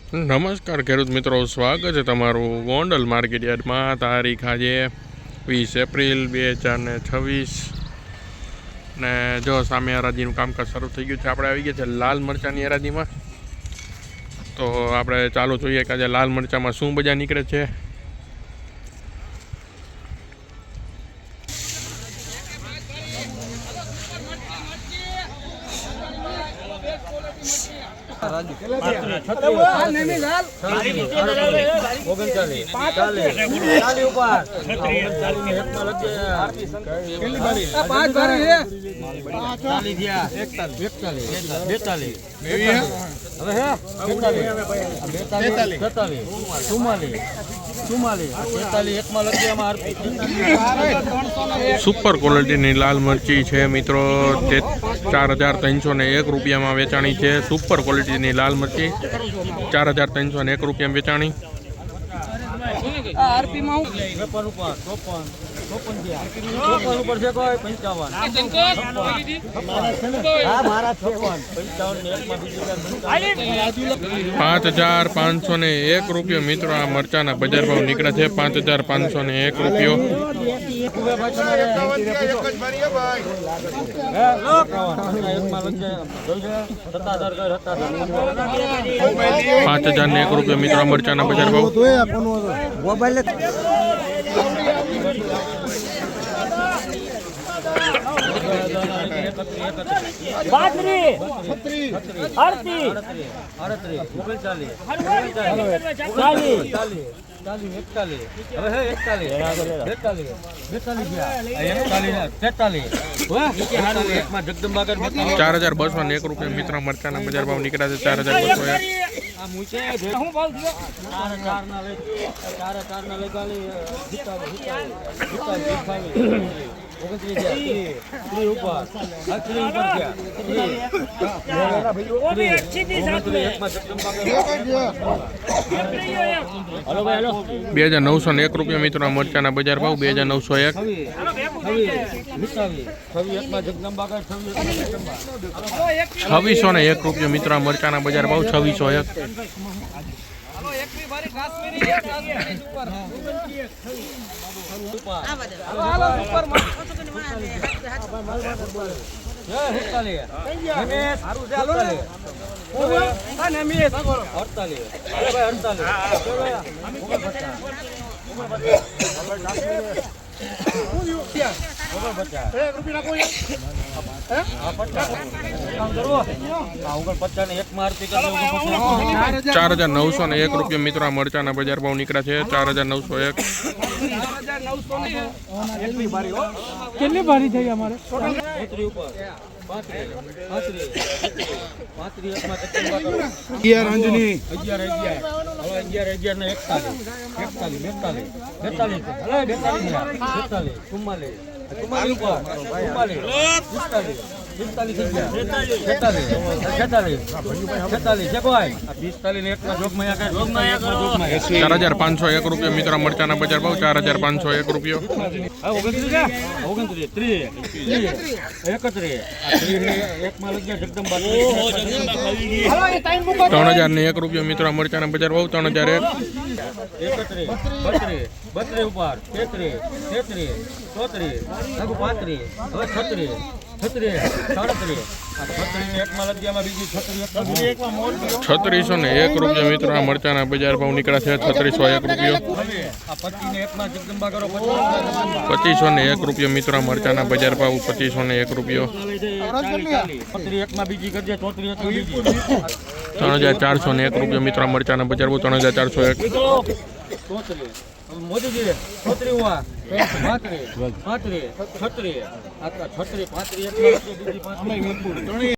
નમસ્કાર ખેડૂત મિત્રો, સ્વાગત છે તમારું ગોંડલ માર્કેટ યાર્ડમાં. તારીખ આજે 20 એપ્રિલ 2026 ને જો સામે હરાજીનું કામકાજ શરૂ થઈ ગયું છે. આપણે આવી ગયા છે લાલ મરચાંની હરાજીમાં. તો આપણે ચાલુ જોઈએ કે આજે લાલ મરચાંમાં શું બજાર નીકળે છે. સુપર ક્વોલિટીની લાલ મરચી છે મિત્રો. 4,301 રૂપિયામાં વેચાણી છે. સુપર ક્વોલિટીની લાલ મરચી 4,301 રૂપિયામાં વેચાણી. ₹5,501 રૂપિયો મિત્રો. આ મરચાના બજાર ભાવ નીકળ્યા છે. 5,501 રૂપિયો. ₹5,001 મિત્રો મરચાના બજાર ભાવ. ₹4,201 મિત્રો મરચાના બજાર ભાવ નીકળ્યા છે. 2,901 રૂપિયા મિત્રો મરચાના બજાર ભાવ. 2,901. ₹2,601 મિત્રો મરચાના બજાર ભાવ. 2,601. ₹4,901 રૂપિયા મિત્રો આ મરચાના બજાર ભાવ નીકળ્યા છે. 4,901. કેટલી ભારી થઈ અમારે? ₹4,501 રૂપિયા મિત્રો મરચાના બજાર ભાવ. 4,501 રૂપિયો. ₹3,001 રૂપિયા મિત્રો મરચાના બજાર ભાવ. 3,001. ₹3,601 રૂપિયા મિત્રો આ મરચાના બજાર ભાવ નીકળ્યા છે. 3,601 રૂપિયો. ₹2,501 રૂપિયા મિત્રો મરચાના બજાર ભાવ. 2,501 રૂપિયો. 3,401 રૂપિયા મિત્રો મરચાના બજાર ભાવ. 3,401.